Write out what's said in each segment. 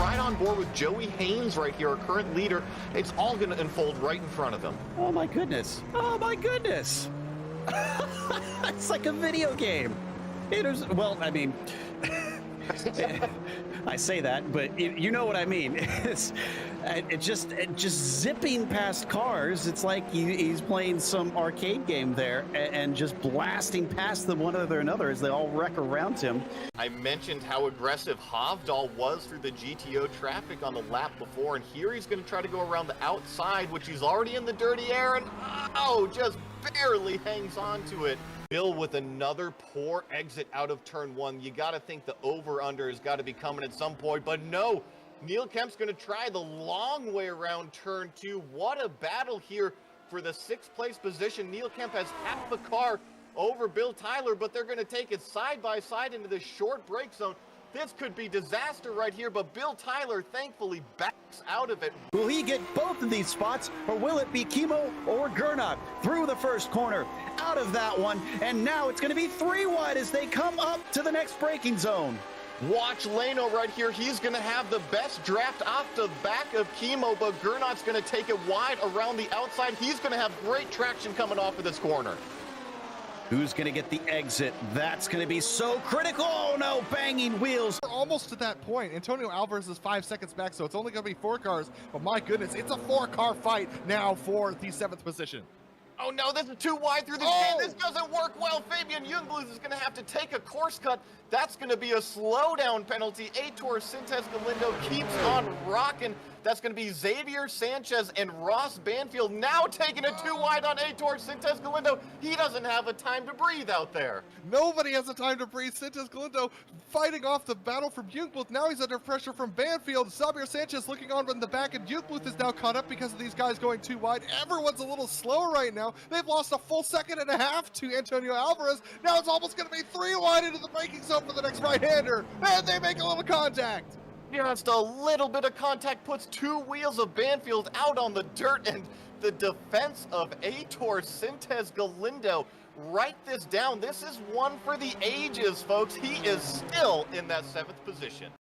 right on board with Joey Haynes right here, our current leader. It's all going to unfold right in front of them. Oh my goodness. Oh my goodness. It's like a video game. Well, I mean, I say that, but you know what I mean. It's just zipping past cars. It's like he's playing some arcade game there and just blasting past them one after another as they all wreck around him. I mentioned how aggressive Hovdal was through the GTO traffic on the lap before, and here he's going to try to go around the outside, which he's already in the dirty air, and just barely hangs on to it. Bill with another poor exit out of turn one. You got to think the over-under has got to be coming at some point, but no. Neil Kemp's going to try the long way around turn two. What a battle here for the sixth place position. Neil Kemp has half a car over Bill Tyler, but they're going to take it side by side into the short break zone. This could be disaster right here, but Bill Tyler thankfully backs out of it. Will he get both of these spots, or will it be Kimo or Gernot through the first corner, out of that one, and now it's going to be 3 wide as they come up to the next braking zone. Watch Leno right here. He's going to have the best draft off the back of Kimo, but Gernot's going to take it wide around the outside. He's going to have great traction coming off of this corner. Who's going to get the exit? That's going to be so critical. Oh, no, banging wheels. We're almost to that point. Antonio Alvarez is 5 seconds back, so it's only going to be 4 cars. But my goodness, it's a 4-car fight now for the 7th position. Oh no, this is too wide through the jam. This doesn't work well. Fabian Jungbluth is going to have to take a course cut. That's going to be a slowdown penalty. Aitor Sintes Galindo keeps on rocking. That's going to be Xavier Sanchez and Ross Banfield now taking it too wide on Aitor Sintes Galindo. He doesn't have a time to breathe out there. Nobody has a time to breathe. Sintes Galindo fighting off the battle from Jungbluth. Now he's under pressure from Banfield. Xavier Sanchez looking on from the back, and Jungbluth is now caught up because of these guys going too wide. Everyone's a little slower right now. They've lost a full 1.5 seconds to Antonio Alvarez. Now it's almost going to be 3 wide into the braking zone for the next right-hander. And they make a little contact. Just a little bit of contact puts 2 wheels of Banfield out on the dirt, and the defense of Aitor Sintes Galindo. Write this down. This is one for the ages, folks. He is still in that 7th position.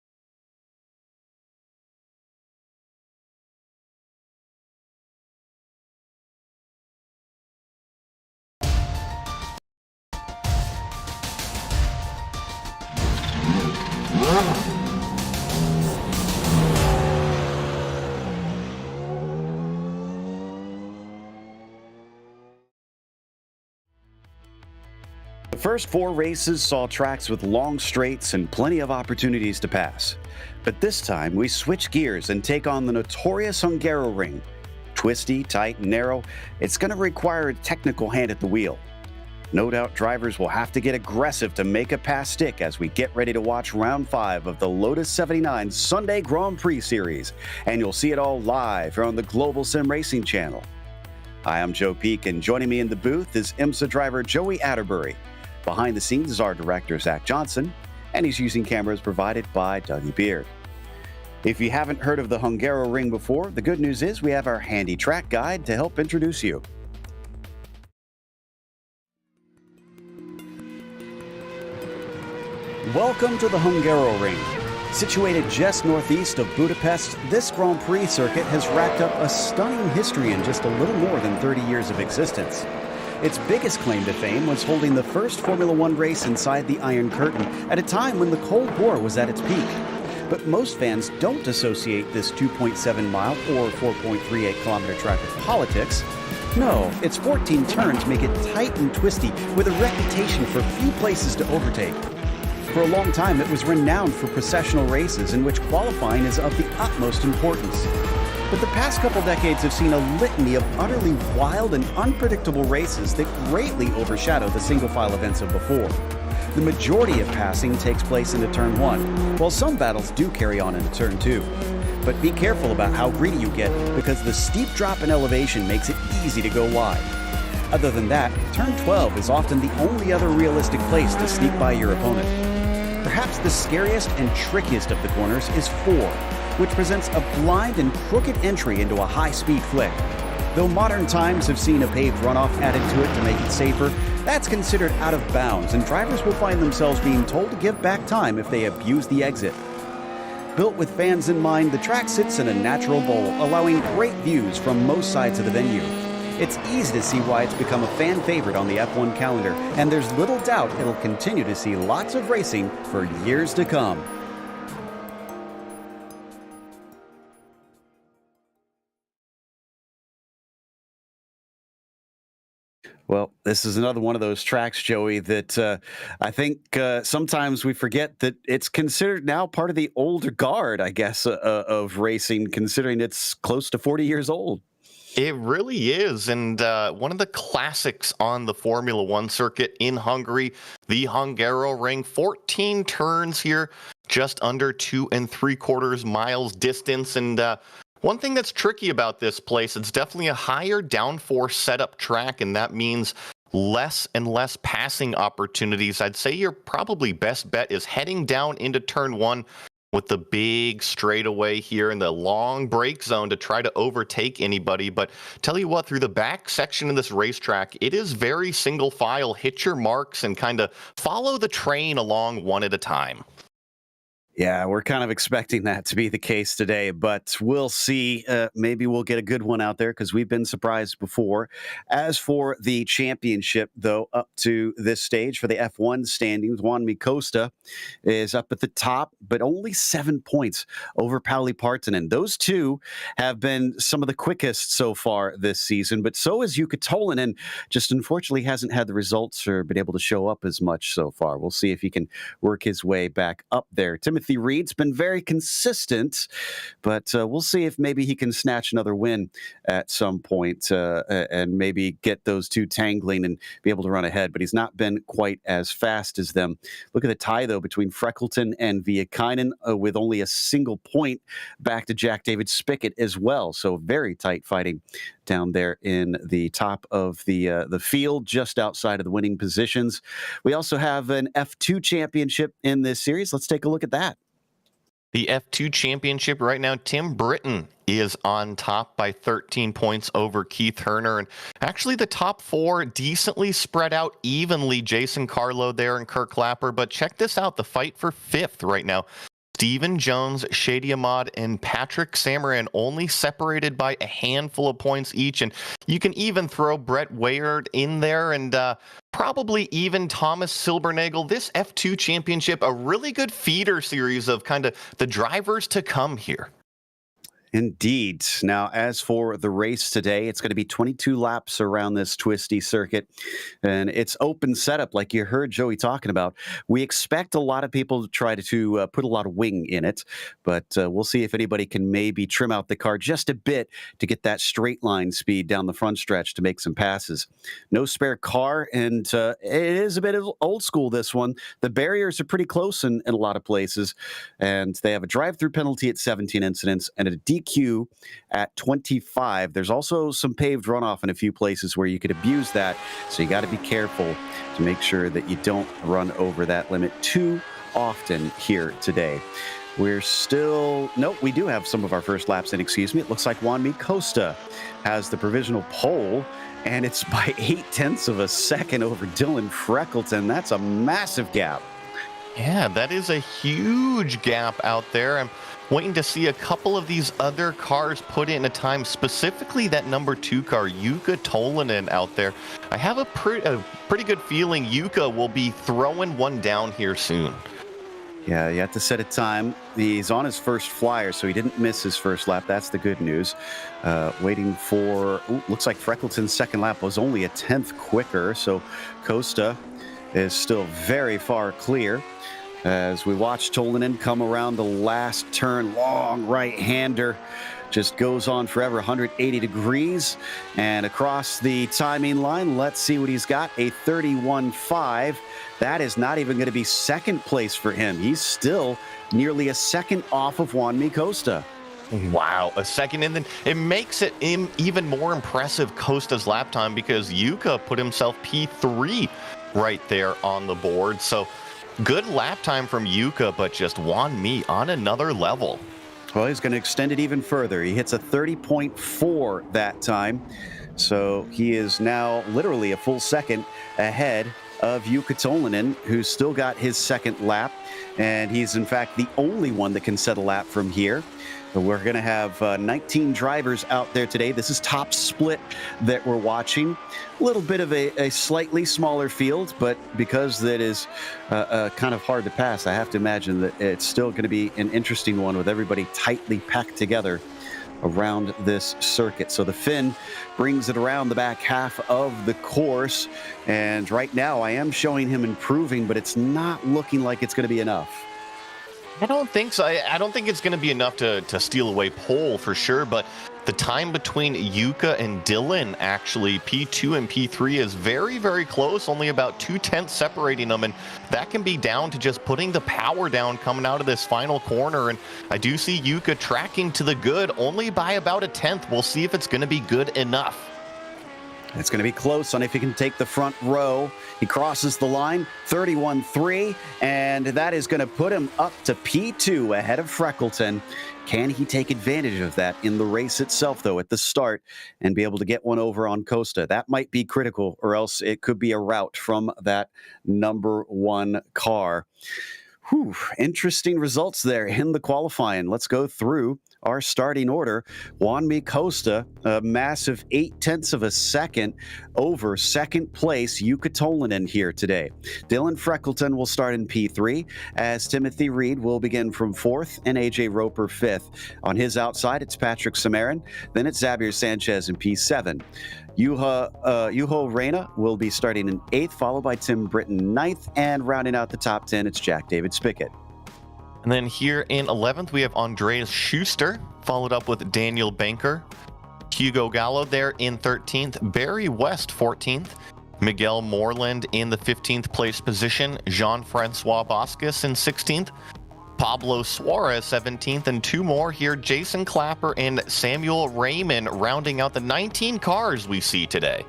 The first 4 races saw tracks with long straights and plenty of opportunities to pass. But this time, we switch gears and take on the notorious Hungaroring. Twisty, tight, and narrow, it's going to require a technical hand at the wheel. No doubt drivers will have to get aggressive to make a pass stick as we get ready to watch round 5 of the Lotus 79 Sunday Grand Prix Series. And you'll see it all live here on the Global SimRacing Channel. Hi, I'm Joe Peak, and joining me in the booth is IMSA driver Joey Atterbury. Behind the scenes is our director, Zach Johnson, and he's using cameras provided by Dougie Beard. If you haven't heard of the Hungaroring before, the good news is we have our handy track guide to help introduce you. Welcome to the Hungaroring. Situated just northeast of Budapest, this Grand Prix circuit has racked up a stunning history in just a little more than 30 years of existence. Its biggest claim to fame was holding the first Formula One race inside the Iron Curtain at a time when the Cold War was at its peak. But most fans don't associate this 2.7-mile or 4.38-kilometer track with politics. No, its 14 turns make it tight and twisty with a reputation for few places to overtake. For a long time, it was renowned for processional races in which qualifying is of the utmost importance. But the past couple decades have seen a litany of utterly wild and unpredictable races that greatly overshadow the single-file events of before. The majority of passing takes place into Turn 1, while some battles do carry on into Turn 2. But be careful about how greedy you get, because the steep drop in elevation makes it easy to go wide. Other than that, Turn 12 is often the only other realistic place to sneak by your opponent. Perhaps the scariest and trickiest of the corners is 4, which presents a blind and crooked entry into a high-speed flick. Though modern times have seen a paved runoff added to it to make it safer, that's considered out of bounds, and drivers will find themselves being told to give back time if they abuse the exit. Built with fans in mind, the track sits in a natural bowl, allowing great views from most sides of the venue. It's easy to see why it's become a fan favorite on the F1 calendar, and there's little doubt it'll continue to see lots of racing for years to come. Well, this is another one of those tracks, Joey, that I think sometimes we forget that it's considered now part of the older guard, I guess, of racing, considering it's close to 40 years old. It really is, and one of the classics on the Formula One circuit in Hungary, the Hungaroring. 14 turns here, just under 2 3/4 miles distance, and one thing that's tricky about this place, it's definitely a higher downforce setup track, and that means less and less passing opportunities. I'd say your probably best bet is heading down into turn 1 with the big straightaway here in the long brake zone to try to overtake anybody. But tell you what, through the back section of this racetrack, it is very single file. Hit your marks and kind of follow the train along one at a time. Yeah, we're kind of expecting that to be the case today, but we'll see. Maybe we'll get a good one out there because we've been surprised before. As for the championship, though, up to this stage for the F1 standings, Juan Costa is up at the top, but only 7 points over Pauli Partanen. Those two have been some of the quickest so far this season, but so is Jukka Tolinen. Just unfortunately hasn't had the results or been able to show up as much so far. We'll see if he can work his way back up there. Timothy Reed's been very consistent, but we'll see if maybe he can snatch another win at some point and maybe get those two tangling and be able to run ahead, but he's not been quite as fast as them. Look at the tie, though, between Freckleton and Viekainen with only a single point back to Jack David Spickett as well, so very tight fighting down there in the top of the field, just outside of the winning positions. We also have an F2 championship in this series. Let's take a look at that. The F2 championship right now, Tim Britton is on top by 13 points over Keith Herner. And actually the top 4 decently spread out evenly. Jason Carlo there and Kirk Lapper. But check this out, the fight for 5th right now. Stephen Jones, Shady Ahmad, and Patrick Samaran only separated by a handful of points each. And you can even throw Brett Wayard in there and probably even Thomas Silbernagel. This F2 championship, a really good feeder series of kind of the drivers to come here. Indeed. Now, as for the race today, it's going to be 22 laps around this twisty circuit, and it's open setup like you heard Joey talking about. We expect a lot of people to try to put a lot of wing in it, but we'll see if anybody can maybe trim out the car just a bit to get that straight line speed down the front stretch to make some passes. No spare car, and it is a bit of old school, this one. The barriers are pretty close in a lot of places, and they have a drive-through penalty at 17 incidents and a DQ at 25. There's also some paved runoff in a few places where you could abuse that, so you got to be careful to make sure that you don't run over that limit too often here today. We're still, nope, we do have some of our first laps in, excuse me. It looks like Juan Costa has the provisional pole, and it's by 0.8 of a second over Dylan Freckleton. That's a massive gap. Yeah, that is a huge gap out there. I'm waiting to see a couple of these other cars put in a time, specifically that number 2 car, Jukka Tolinen out there. I have a pretty good feeling Jukka will be throwing one down here soon. Yeah, you have to set a time. He's on his first flyer, so he didn't miss his first lap. That's the good news. Waiting for, looks like Freckleton's second lap was only a 10th quicker, so Costa is still very far clear. As we watch Tolinen come around the last turn, long right-hander, just goes on forever, 180 degrees, and across the timing line, let's see what he's got, a 31.5. That is not even going to be second place for him. He's still nearly a second off of Juan Costa. Wow, a second, and then it makes it even more impressive, Costa's lap time, because Jukka put himself P3 right there on the board. So good lap time from Jukka, but just Juan Mi on another level. Well, he's going to extend it even further. He hits a 30.4 that time. So he is now literally a full second ahead of Jukka Tolvanen, who's still got his second lap, and he's in fact the only one that can set a lap from here. We're going to have 19 drivers out there today. This is top split that we're watching. A little bit of a slightly smaller field, but because that is kind of hard to pass, I have to imagine that it's still going to be an interesting one with everybody tightly packed together around this circuit. So the Finn brings it around the back half of the course, and right now I am showing him improving, but it's not looking like it's going to be enough. I don't think so. I don't think it's going to be enough to steal away pole for sure, but the time between Jukka and Dylan, actually, P2 and P3 is very, very close, only about 2/10 separating them, and that can be down to just putting the power down coming out of this final corner, and I do see Jukka tracking to the good only by about 1/10. We'll see if it's going to be good enough. It's going to be close on if he can take the front row. He crosses the line, 31.3, and that is going to put him up to P2 ahead of Freckleton. Can he take advantage of that in the race itself, though, at the start and be able to get one over on Costa? That might be critical, or else it could be a rout from that number one car. Whew, interesting results there in the qualifying. Let's go through our starting order. Juanmi Costa, a massive 0.8 of a second over second place Jukka Tolvanen here today. Dylan Freckleton will start in P3, as Timothy Reed will begin from 4th and AJ Roper 5th. On his outside, it's Patrick Samarin. Then it's Xavier Sanchez in P7. Juho Reina will be starting in 8th, followed by Tim Britton 9th, and rounding out the top 10, it's Jack David Spickett. And then here in 11th, we have Andreas Schuster, followed up with Daniel Banker. Hugo Gallo there in 13th. Barry West 14th. Miguel Moreland in the 15th place position. Jean-Francois Boscus in 16th. Pablo Suarez 17th, and two more here, Jason Clapper and Samuel Raymond, rounding out the 19 cars we see today.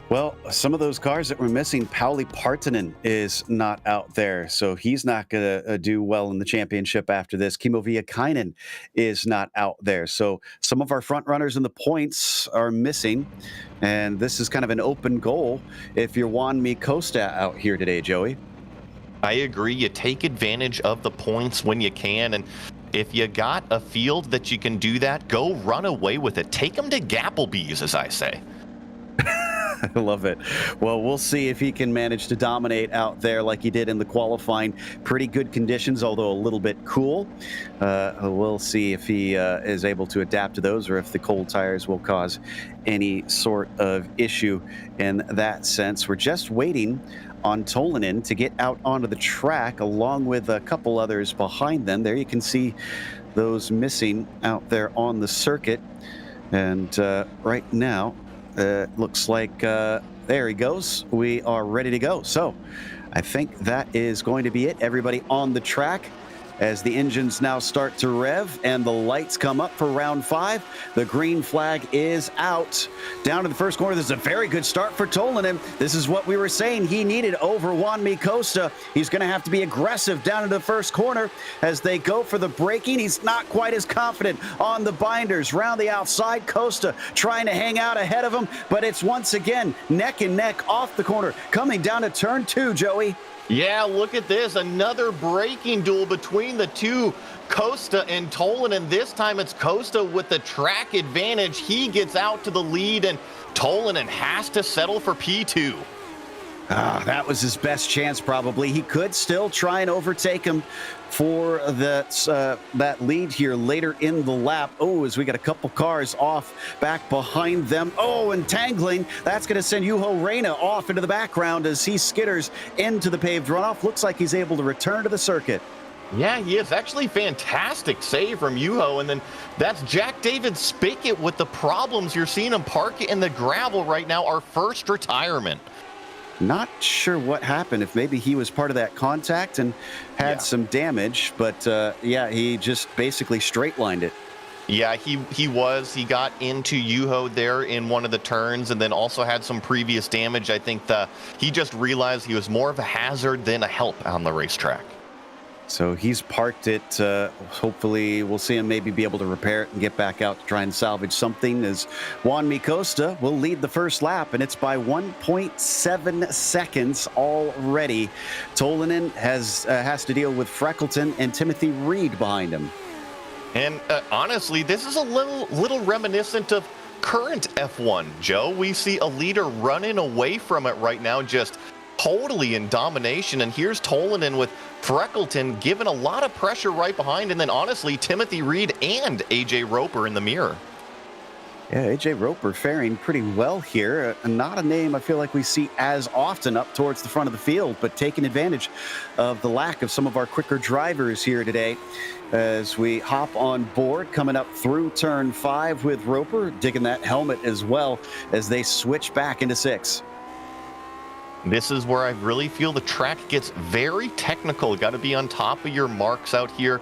Well, some of those cars that we're missing, Pauli Partanen is not out there, so he's not going to do well in the championship after this. Kimmo Viekainen is not out there, so some of our front runners in the points are missing, and this is kind of an open goal if you're Juanmi Costa out here today, Joey. I agree. You take advantage of the points when you can, and if you got a field that you can do that, go run away with it. Take them to Gapplebees, as I say. I love it. Well, we'll see if he can manage to dominate out there like he did in the qualifying. Pretty good conditions, although a little bit cool. We'll see if he is able to adapt to those, or if the cold tires will cause any sort of issue in that sense. We're just waiting on Tolvanen to get out onto the track, along with a couple others behind them. There you can see those missing out there on the circuit. And right now, looks like there he goes. We are ready to go. So I think that is going to be it. Everybody on the track as the engines now start to rev and the lights come up for round 5. The green flag is out. Down to the first corner, this is a very good start for Tolvanen. This is what we were saying he needed over Juanmi Costa. He's going to have to be aggressive down into the first corner as they go for the braking. He's not quite as confident on the binders. Round the outside, Costa trying to hang out ahead of him, but it's once again neck and neck off the corner. Coming down to turn 2, Joey. Yeah, look at this. Another braking duel between the two, Costa and Tolvanen. This time it's Costa with the track advantage. He gets out to the lead, and Tolvanen has to settle for P2. That was his best chance, probably. He could still try and overtake him for that lead here later in the lap. Oh, as we got a couple cars off back behind them. Oh, entangling. That's going to send Juho Reina off into the background as he skitters into the paved runoff. Looks like he's able to return to the circuit. Yeah, he is. Actually, fantastic save from Juho. And then that's Jack David Spickett with the problems. You're seeing him park in the gravel right now. Our first retirement. Not sure what happened, if maybe he was part of that contact and had some damage, but yeah, he just basically straight lined it. Yeah, he was. He got into Juho there in one of the turns, and then also had some previous damage. I think he just realized he was more of a hazard than a help on the racetrack. So he's parked it. Hopefully we'll see him maybe be able to repair it and get back out to try and salvage something, as Juan Costa will lead the first lap, and it's by 1.7 seconds already. Tolinen has to deal with Freckleton and Timothy Reed behind him. And honestly, this is a little reminiscent of current F1, Joe. We see a leader running away from it right now, just totally in domination. And here's Tolinen with Freckleton giving a lot of pressure right behind. And then honestly, Timothy Reed and AJ Roper in the mirror. Yeah, AJ Roper faring pretty well here. Not a name I feel like we see as often up towards the front of the field, but taking advantage of the lack of some of our quicker drivers here today as we hop on board, coming up through turn 5 with Roper, digging that helmet as well as they switch back into 6. This is where I really feel the track gets very technical. Got to be on top of your marks out here.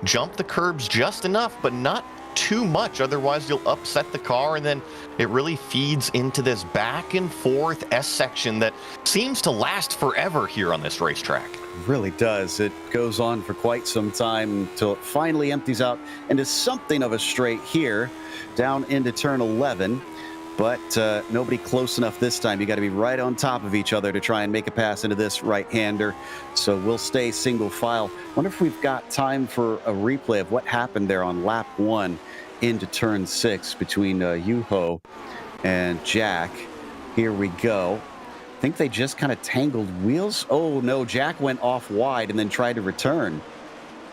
Jump the curbs just enough, but not too much. Otherwise, you'll upset the car, and then it really feeds into this back and forth S section that seems to last forever here on this racetrack. It really does. It goes on for quite some time until it finally empties out into something of a straight here, down into turn 11. But nobody close enough this time. You got to be right on top of each other to try and make a pass into this right-hander. So we'll stay single file. Wonder if we've got time for a replay of what happened there on lap 1 into turn 6 between Yuho and Jack. Here we go. I think they just kind of tangled wheels. Oh, no, Jack went off wide and then tried to return.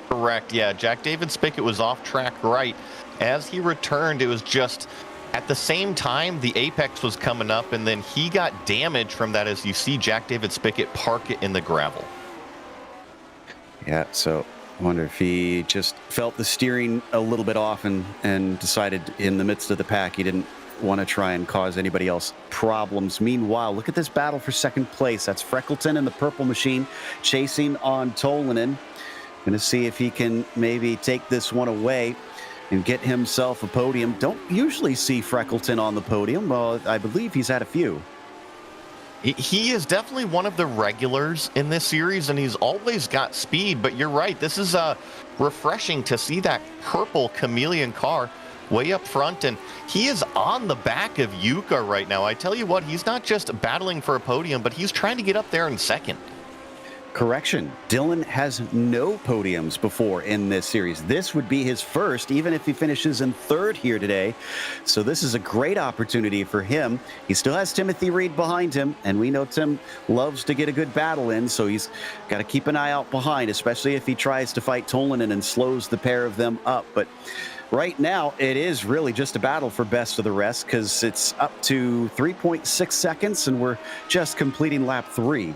Correct, yeah. Jack David Spickett was off track right. As he returned, it was just at the same time the apex was coming up, and then he got damage from that as you see Jack David Spickett park it in the gravel. Yeah, so I wonder if he just felt the steering a little bit off and decided in the midst of the pack he didn't want to try and cause anybody else problems. Meanwhile, look at this battle for second place. That's Freckleton in the purple machine chasing on Tolinen. Going to see if he can maybe take this one away and get himself a podium. Don't usually see Freckleton on the podium. Well, I believe he's had a few. He is definitely one of the regulars in this series, and he's always got speed. But you're right, this is refreshing to see that purple chameleon car way up front, and he is on the back of Yuka right now. I tell you what, he's not just battling for a podium, but he's trying to get up there in second. Correction, Dylan has no podiums before in this series. This would be his first, even if he finishes in third here today. So this is a great opportunity for him. He still has Timothy Reed behind him, and we know Tim loves to get a good battle in, so he's got to keep an eye out behind, especially if he tries to fight Tolinen and slows the pair of them up. But right now, it is really just a battle for best of the rest, because it's up to 3.6 seconds, and we're just completing lap 3.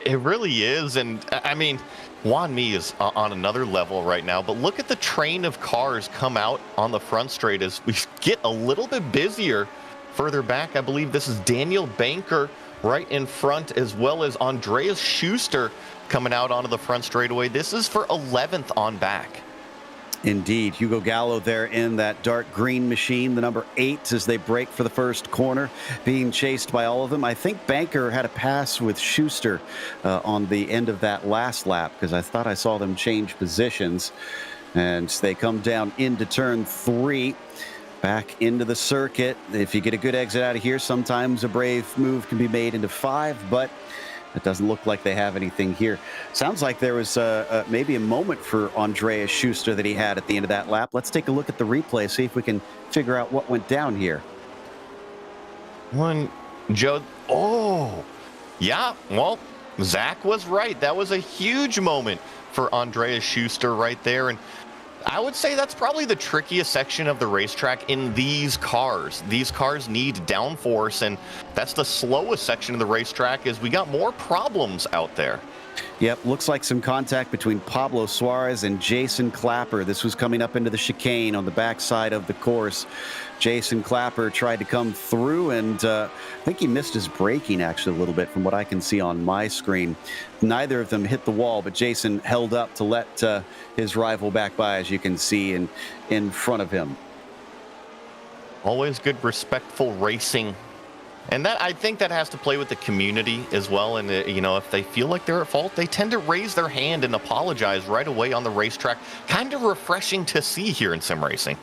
It really is, and I mean, Juan Mi is on another level right now, but look at the train of cars come out on the front straight as we get a little bit busier further back. I believe this is Daniel Banker right in front, as well as Andreas Schuster coming out onto the front straightaway. This is for 11th on back. Indeed, Hugo Gallo there in that dark green machine, the number 8, as they break for the first corner, being chased by all of them. I think Banker had a pass with Schuster on the end of that last lap, because I thought I saw them change positions. And they come down into turn 3, back into the circuit. If you get a good exit out of here, sometimes a brave move can be made into 5, but it doesn't look like they have anything here. Sounds like there was maybe a moment for Andreas Schuster that he had at the end of that lap. Let's take a look at the replay, see if we can figure out what went down here. Joe, oh, yeah, well, Zach was right. That was a huge moment for Andreas Schuster right there. And I would say that's probably the trickiest section of the racetrack in these cars. These cars need downforce, and that's the slowest section of the racetrack, as we got more problems out there. Yep, looks like some contact between Pablo Suarez and Jason Clapper. This was coming up into the chicane on the backside of the course. Jason Clapper tried to come through, and I think he missed his braking actually a little bit from what I can see on my screen. Neither of them hit the wall, but Jason held up to let his rival back by, as you can see in front of him. Always good, respectful racing And that, I think that has to play with the community as well. And, you know, if they feel like they're at fault, they tend to raise their hand and apologize right away on the racetrack. Kind of refreshing to see here in sim racing.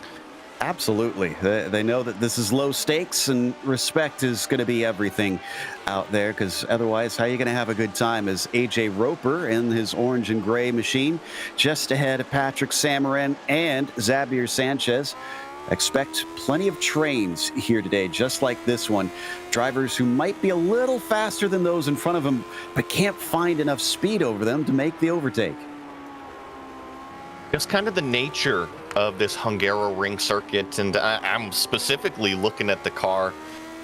Absolutely. They know that this is low stakes and respect is going to be everything out there, because otherwise, how are you going to have a good time? As AJ Roper in his orange and gray machine, just ahead of Patrick Samarin and Xavier Sanchez. Expect plenty of trains here today, just like this one. Drivers who might be a little faster than those in front of them, but can't find enough speed over them to make the overtake. It's kind of the nature of this Hungaroring circuit, and I'm specifically looking at the car.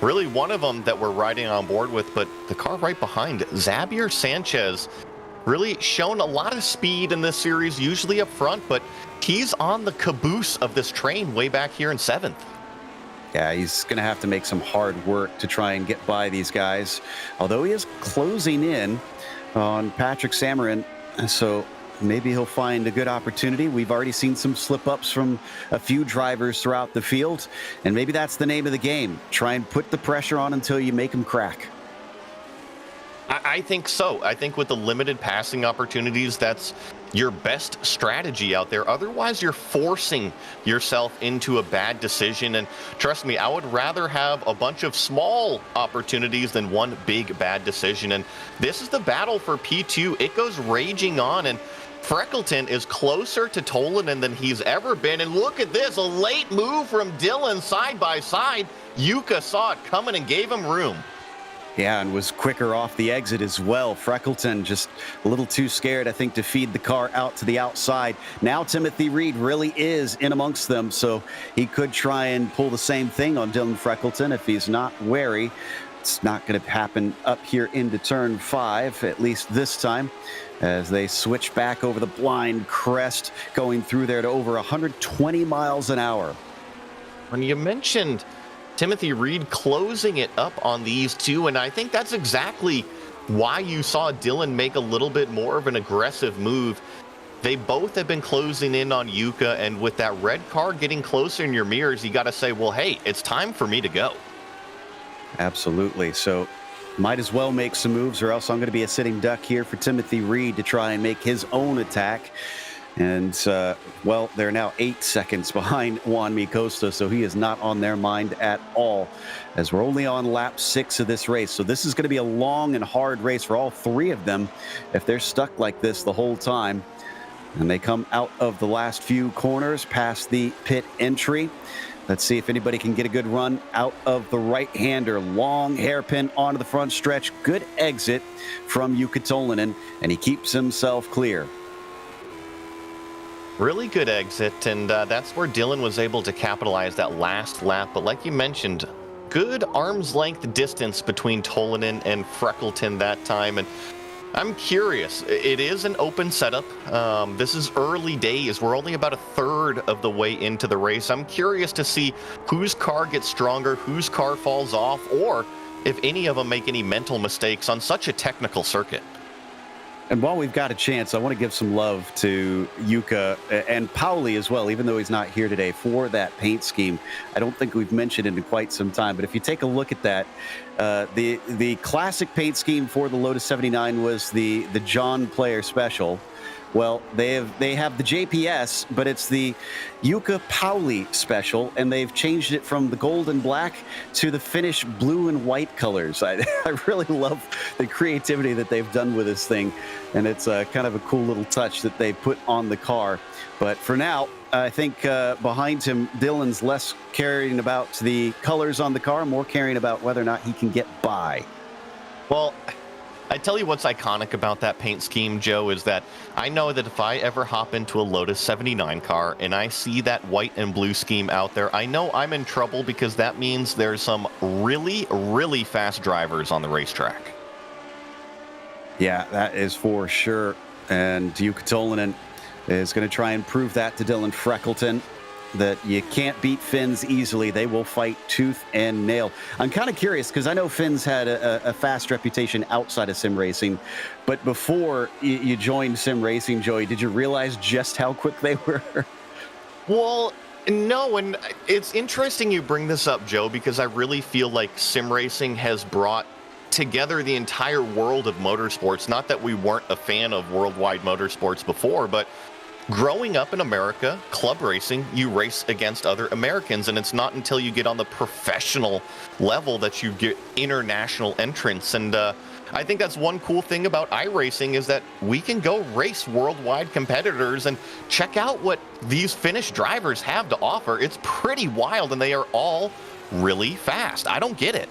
Really one of them that we're riding on board with, but the car right behind, Xavier Sanchez, really shown a lot of speed in this series, usually up front, but he's on the caboose of this train way back here in 7th. Yeah, he's going to have to make some hard work to try and get by these guys, although he is closing in on Patrick Samarin, so maybe he'll find a good opportunity. We've already seen some slip-ups from a few drivers throughout the field, and maybe that's the name of the game. Try and put the pressure on until you make them crack. I think so. I think with the limited passing opportunities, that's your best strategy out there. Otherwise, you're forcing yourself into a bad decision. And trust me, I would rather have a bunch of small opportunities than one big bad decision. And this is the battle for P2. It goes raging on, and Freckleton is closer to Tolanen than he's ever been. And look at this, a late move from Dylan side by side. Yuka saw it coming and gave him room. Yeah, and was quicker off the exit as well. Freckleton just a little too scared, I think, to feed the car out to the outside. Now Timothy Reed really is in amongst them, so he could try and pull the same thing on Dylan Freckleton if he's not wary. It's not going to happen up here into turn 5, at least this time, as they switch back over the blind crest, going through there to over 120 miles an hour. When you mentioned Timothy Reed closing it up on these two, and I think that's exactly why you saw Dylan make a little bit more of an aggressive move. They both have been closing in on Yuka, and with that red car getting closer in your mirrors, you got to say, well, hey, it's time for me to go. Absolutely. So might as well make some moves, or else I'm going to be a sitting duck here for Timothy Reed to try and make his own attack. And, well, they're now 8 seconds behind Juan Costa, so he is not on their mind at all, as we're only on lap 6 of this race. So this is going to be a long and hard race for all three of them if they're stuck like this the whole time. And they come out of the last few corners past the pit entry. Let's see if anybody can get a good run out of the right-hander. Long hairpin onto the front stretch. Good exit from Yuka Tolanen, and he keeps himself clear. Really good exit, and that's where Dylan was able to capitalize that last lap. But like you mentioned, good arm's length distance between Tolanen and Freckleton that time. And I'm curious, it is an open setup. This is early days. We're only about a third of the way into the race. I'm curious to see whose car gets stronger, whose car falls off, or if any of them make any mental mistakes on such a technical circuit. And while we've got a chance, I want to give some love to Yuka and Pauli as well, even though he's not here today, for that paint scheme. I don't think we've mentioned it in quite some time, but if you take a look at that, the classic paint scheme for the Lotus 79 was the John Player Special. Well, they have the JPS, but it's the Yuka Pauli Special, and they've changed it from the gold and black to the Finnish blue and white colors. I really love the creativity that they've done with this thing, and it's kind of a cool little touch that they put on the car. But for now, I think behind him, Dylan's less caring about the colors on the car, more caring about whether or not he can get by. Well, I tell you what's iconic about that paint scheme, Joe, is that I know that if I ever hop into a Lotus 79 car and I see that white and blue scheme out there, I know I'm in trouble, because that means there's some really, really fast drivers on the racetrack. Yeah, that is for sure. And Yuka Tolanen is going to try and prove that to Dylan Freckleton, that you can't beat Finns easily. They will fight tooth and nail. I'm kind of curious, because I know Finns had a fast reputation outside of sim racing, but before you joined sim racing, Joey, did you realize just how quick they were? Well, No, and it's interesting you bring this up, Joe, because I really feel like sim racing has brought together the entire world of motorsports. Not that we weren't a fan of worldwide motorsports before, but growing up in America, club racing, you race against other Americans, and it's not until you get on the professional level that you get international entrants. And I think that's one cool thing about iRacing is that we can go race worldwide competitors and check out what these Finnish drivers have to offer. It's pretty wild, and they are all really fast. I don't get it.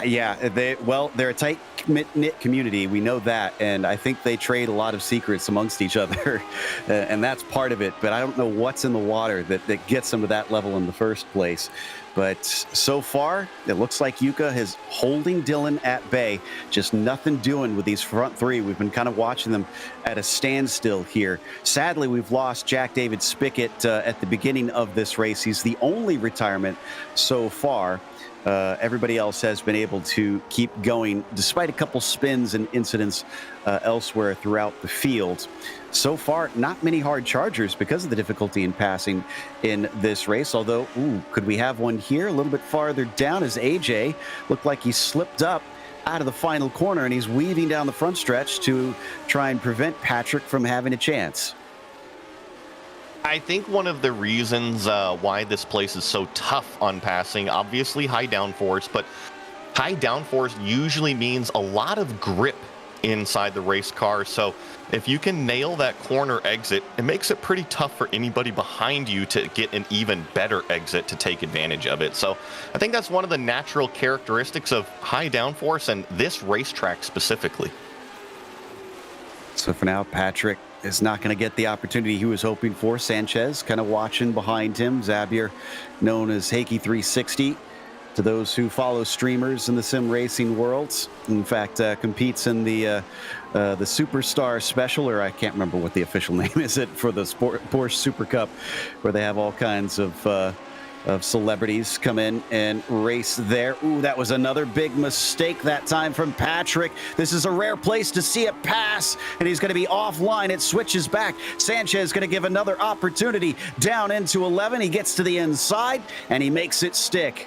Yeah, they're a tight-knit community. We know that, and I think they trade a lot of secrets amongst each other, and that's part of it. But I don't know what's in the water that gets them to that level in the first place. But so far, it looks like Yuka is holding Dylan at bay. Just nothing doing with these front three. We've been kind of watching them at a standstill here. Sadly, we've lost Jack David Spickett at the beginning of this race. He's the only retirement so far. Everybody else has been able to keep going despite a couple spins and incidents elsewhere throughout the field. So far, not many hard chargers because of the difficulty in passing in this race. Although, could we have one here a little bit farther down as AJ looked like he slipped up out of the final corner and he's weaving down the front stretch to try and prevent Patrick from having a chance. I think one of the reasons why this place is so tough on passing, obviously high downforce, but high downforce usually means a lot of grip inside the race car. So if you can nail that corner exit, it makes it pretty tough for anybody behind you to get an even better exit to take advantage of it. So I think that's one of the natural characteristics of high downforce and this racetrack specifically. So for now, Patrick is not going to get the opportunity he was hoping for. Sanchez kind of watching behind him. Zabier, known as Hakey 360 to those who follow streamers in the sim racing worlds. In fact, competes in the Superstar Special, or I can't remember what the official name is it for the Porsche Super Cup, where they have all kinds of celebrities come in and race there. Ooh, that was another big mistake that time from Patrick. This is a rare place to see it pass, and he's going to be offline. It switches back. Sanchez is going to give another opportunity down into 11. He gets to the inside, and he makes it stick.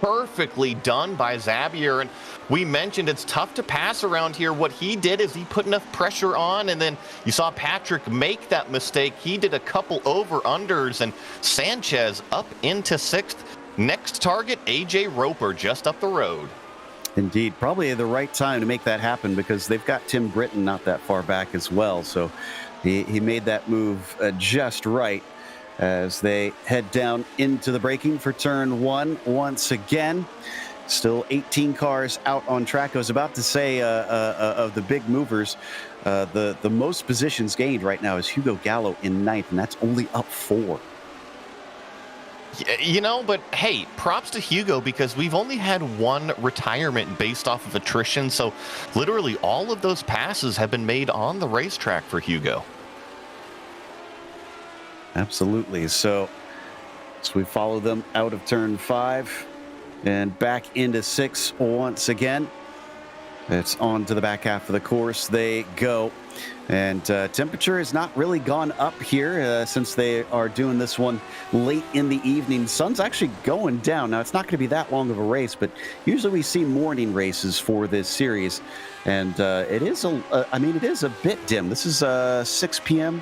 Perfectly done by Zabier, and we mentioned it's tough to pass around here. What he did is he put enough pressure on, and then you saw Patrick make that mistake. He did a couple over-unders, and Sanchez up into 6th. Next target, AJ Roper just up the road. Indeed, probably the right time to make that happen because they've got Tim Britton not that far back as well. So he made that move just right as they head down into the braking for turn 1 once again. Still 18 cars out on track. I was about to say of the big movers, the most positions gained right now is Hugo Gallo in 9th, and that's only up 4. You know, but hey, props to Hugo because we've only had one retirement based off of attrition. So literally all of those passes have been made on the racetrack for Hugo. Absolutely. So we follow them out of turn 5 and back into 6 once again. It's on to the back half of the course they go. And temperature has not really gone up here since they are doing this one late in the evening. Sun's actually going down. Now, it's not going to be that long of a race, but usually we see morning races for this series. And it is a bit dim. This is 6 p.m.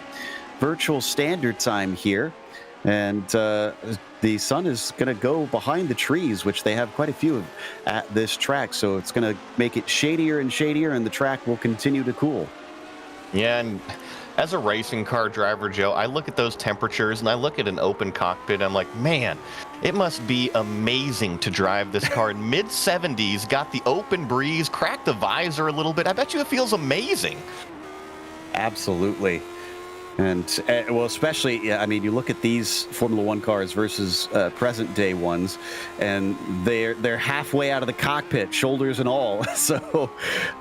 virtual standard time here. And the sun is going to go behind the trees, which they have quite a few of at this track. So it's going to make it shadier and shadier, and the track will continue to cool. Yeah, and as a racing car driver, Joe, I look at those temperatures and I look at an open cockpit. I'm like, man, it must be amazing to drive this car in mid-70s, got the open breeze, cracked the visor a little bit. I bet you it feels amazing. Absolutely. And, well, especially, I mean, you look at these Formula One cars versus present-day ones, and they're halfway out of the cockpit, shoulders and all. So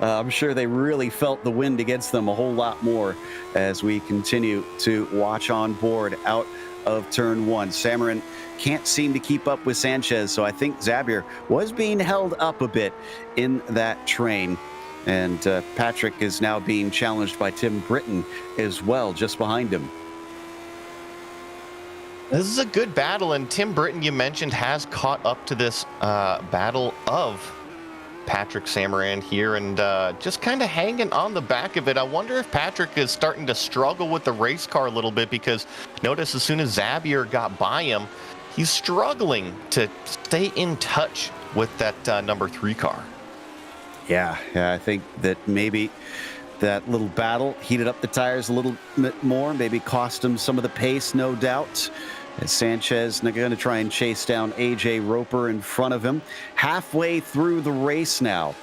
I'm sure they really felt the wind against them a whole lot more as we continue to watch on board out of turn 1. Samarin can't seem to keep up with Sanchez, so I think Zabier was being held up a bit in that train. And Patrick is now being challenged by Tim Britton as well, just behind him. This is a good battle, and Tim Britton, you mentioned, has caught up to this battle of Patrick Samaran here, and just kind of hanging on the back of it. I wonder if Patrick is starting to struggle with the race car a little bit, because notice as soon as Xavier got by him, he's struggling to stay in touch with that number 3 car. Yeah, I think that maybe that little battle heated up the tires a little bit more, maybe cost him some of the pace, no doubt. As Sanchez going to try and chase down AJ Roper in front of him. Halfway through the race now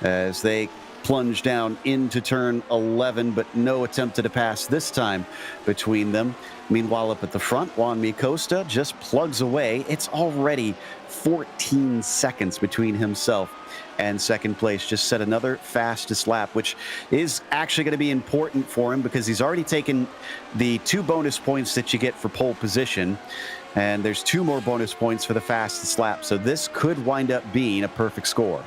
as they plunge down into turn 11, but no attempt to pass this time between them. Meanwhile, up at the front, Juan Costa just plugs away. It's already 14 seconds between himself and second place. Just set another fastest lap, which is actually going to be important for him because he's already taken the 2 bonus points that you get for pole position, and there's 2 more bonus points for the fastest lap. So this could wind up being a perfect score.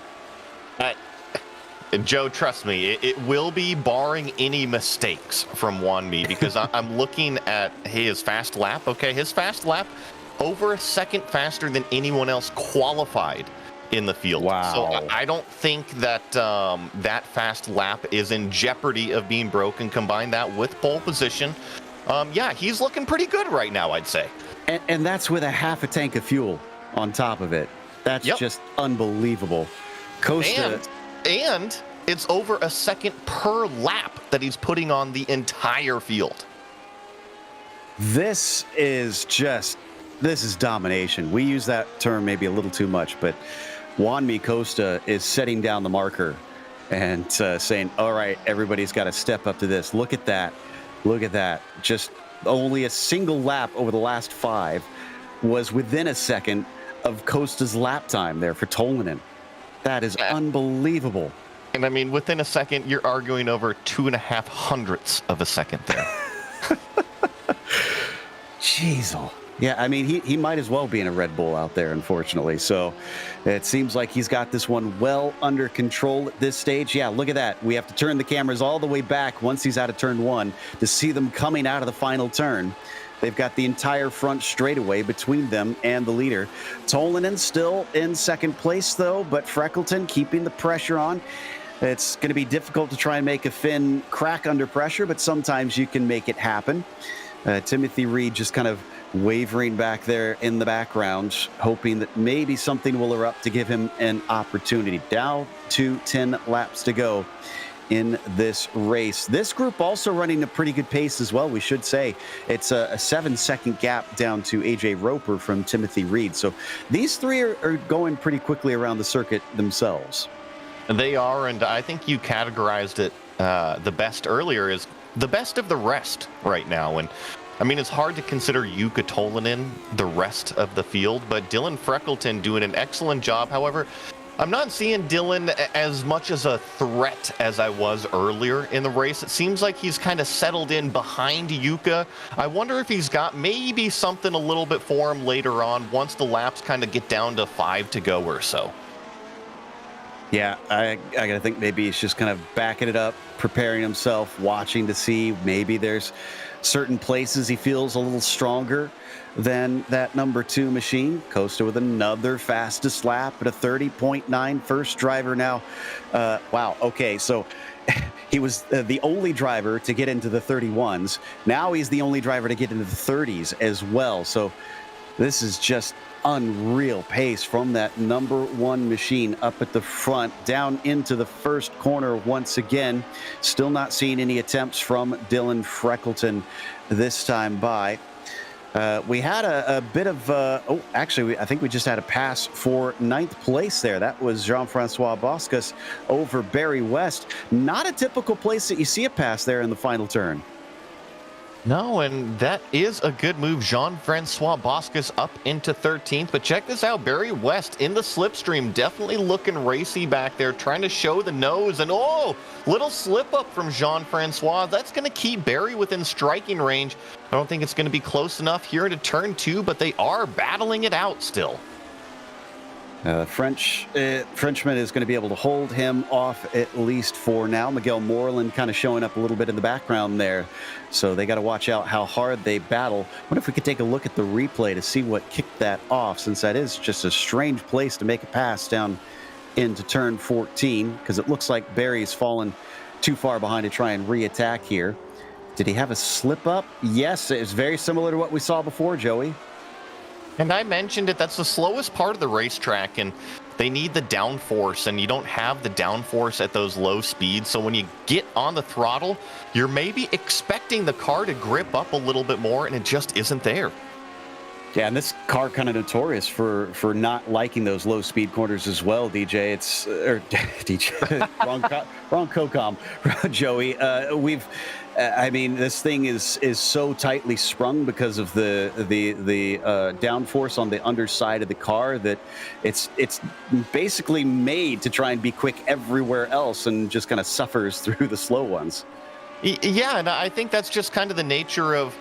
Joe, trust me, it will be barring any mistakes from Wanmi, because I'm looking at his fast lap. Okay, his fast lap over a second faster than anyone else qualified in the field. Wow. So I don't think that that fast lap is in jeopardy of being broken. Combine that with pole position. Yeah, he's looking pretty good right now, I'd say. And that's with a half a tank of fuel on top of it. That's just unbelievable. Costa. And it's over a second per lap that he's putting on the entire field. This is domination. We use that term maybe a little too much, but Juan Costa is setting down the marker and saying, all right, everybody's got to step up to this. Look at that. Look at that. Just only a single lap over the last 5 was within a second of Costa's lap time there for Tolmanen. That is unbelievable. And I mean, within a second, you're arguing over 2.5 hundredths of a second there. Jeez. Yeah, I mean, he might as well be in a Red Bull out there, unfortunately. So it seems like he's got this one well under control at this stage. Yeah, look at that. We have to turn the cameras all the way back once he's out of turn 1 to see them coming out of the final turn. They've got the entire front straightaway between them and the leader. Tolmanen still in second place, though, but Freckleton keeping the pressure on. It's going to be difficult to try and make a Finn crack under pressure, but sometimes you can make it happen. Timothy Reed just kind of wavering back there in the background, hoping that maybe something will erupt to give him an opportunity. Down to 10 laps to go in this race. This group also running a pretty good pace as well, we should say. It's a 7-second gap down to AJ Roper from Timothy Reed. So these 3 are going pretty quickly around the circuit themselves. They are, and I think you categorized it the best earlier, is the best of the rest right now. And I mean, it's hard to consider Jukka Tolmanen the rest of the field, but Dylan Freckleton doing an excellent job. However, I'm not seeing Dylan as much as a threat as I was earlier in the race. It seems like he's kind of settled in behind Jukka. I wonder if he's got maybe something a little bit for him later on once the laps kind of get down to 5 to go or so. Yeah, I gotta think maybe he's just kind of backing it up, preparing himself, watching to see maybe there's certain places he feels a little stronger than that number 2 machine. Costa with another fastest lap at a 30.9, first driver now. Wow, okay, so he was the only driver to get into the 31s. Now he's the only driver to get into the 30s as well. So this is just unreal pace from that number 1 machine up at the front, down into the first corner once again. Still not seeing any attempts from Dylan Freckleton this time by. We had a bit of, I think we just had a pass for 9th place there. That was Jean-Francois Boscas over Barry West. Not a typical place that you see a pass there in the final turn. No, and that is a good move. Jean-Francois Boscas up into 13th. But check this out. Barry West in the slipstream, definitely looking racy back there, trying to show the nose. And, little slip up from Jean-Francois. That's going to keep Barry within striking range. I don't think it's going to be close enough here into turn 2, but they are battling it out still. Frenchman is going to be able to hold him off at least for now. Miguel Moreland kind of showing up a little bit in the background there. So they got to watch out how hard they battle. I wonder if we could take a look at the replay to see what kicked that off, since that is just a strange place to make a pass down into turn 14, because it looks like Barry's fallen too far behind to try and re-attack here. Did he have a slip up? Yes, it's very similar to what we saw before, Joey. And I mentioned it, that's the slowest part of the racetrack, and they need the downforce, and you don't have the downforce at those low speeds. So when you get on the throttle, you're maybe expecting the car to grip up a little bit more, and it just isn't there. Yeah, and this car kind of notorious for not liking those low speed corners as well, DJ. It's DJ, wrong COCOM, Joey. I mean, this thing is so tightly sprung because of the downforce on the underside of the car that it's basically made to try and be quick everywhere else, and just kind of suffers through the slow ones. Yeah, and I think that's just kind of the nature of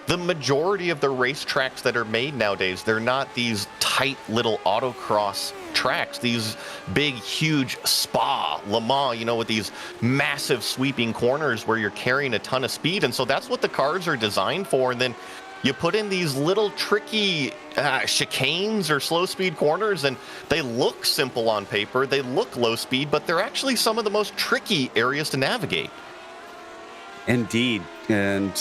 the majority of the racetracks that are made nowadays. They're not these tight little autocross tracks, these big, huge Spa, Le Mans, with these massive sweeping corners where you're carrying a ton of speed. And so that's what the cars are designed for. And then you put in these little tricky chicanes or slow speed corners, and they look simple on paper. They look low speed, but they're actually some of the most tricky areas to navigate. Indeed. And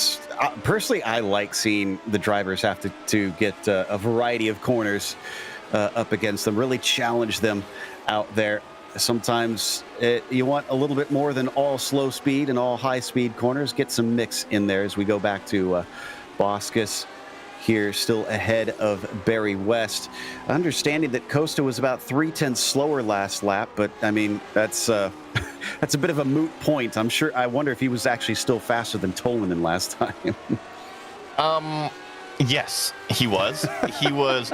personally, I like seeing the drivers have to get a variety of corners up against them, really challenge them out there. Sometimes you want a little bit more than all slow speed and all high speed corners. Get some mix in there as we go back to Boscus here, still ahead of Barry West. Understanding that Costa was about 0.3 slower last lap, but I mean, that's a bit of a moot point. I wonder if he was actually still faster than Tolanen last time. Yes, he was. He was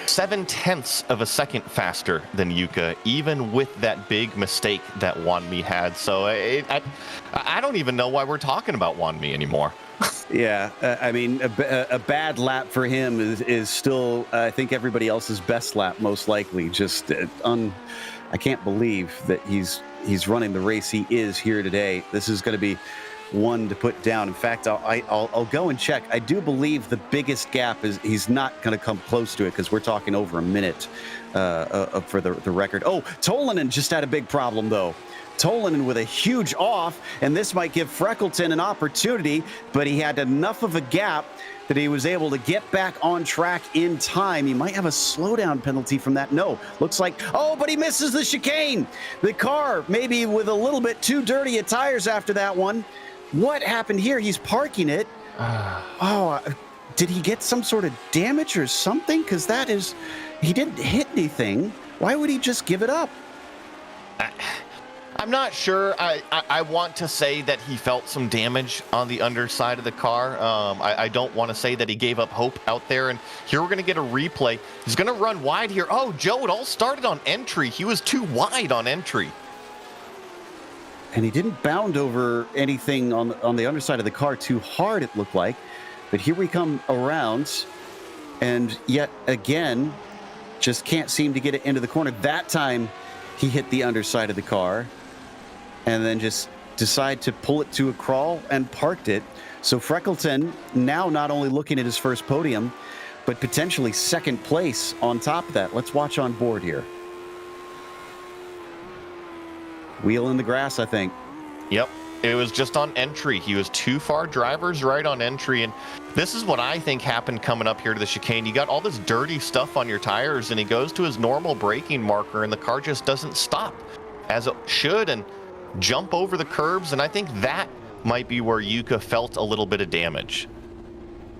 0.7 of a second faster than Yuka, even with that big mistake that Wanmi had. So I don't even know why we're talking about Wanmi anymore. Yeah, I mean, a bad lap for him is still, I think, everybody else's best lap, most likely. Just I can't believe that he's running the race he is here today. This is going to be one to put down. In fact, I'll go and check. I do believe the biggest gap is he's not going to come close to it, because we're talking over a minute for the record. Oh, Tolanen just had a big problem, though. Tolanen with a huge off, and this might give Freckleton an opportunity, but he had enough of a gap that he was able to get back on track in time. He might have a slowdown penalty from that. No, looks like, but he misses the chicane. The car maybe with a little bit too dirty of tires after that one. What happened here? He's parking it. Did he get some sort of damage or something? Because he didn't hit anything. Why would he just give it up? I'm not sure. I want to say that he felt some damage on the underside of the car. I don't want to say that he gave up hope out there. And here we're going to get a replay. He's going to run wide here. Oh, Joe, it all started on entry. He was too wide on entry. And he didn't bound over anything on the underside of the car too hard, it looked like. But here we come around, and yet again, just can't seem to get it into the corner. That time, he hit the underside of the car, and then just decided to pull it to a crawl and parked it. So Freckleton now not only looking at his first podium, but potentially second place on top of that. Let's watch on board here. Wheel in the grass, I think. Yep. It was just on entry. He was too far driver's right on entry. And this is what I think happened coming up here to the chicane. You got all this dirty stuff on your tires, and he goes to his normal braking marker, and the car just doesn't stop as it should and jump over the curbs. And I think that might be where Yuka felt a little bit of damage.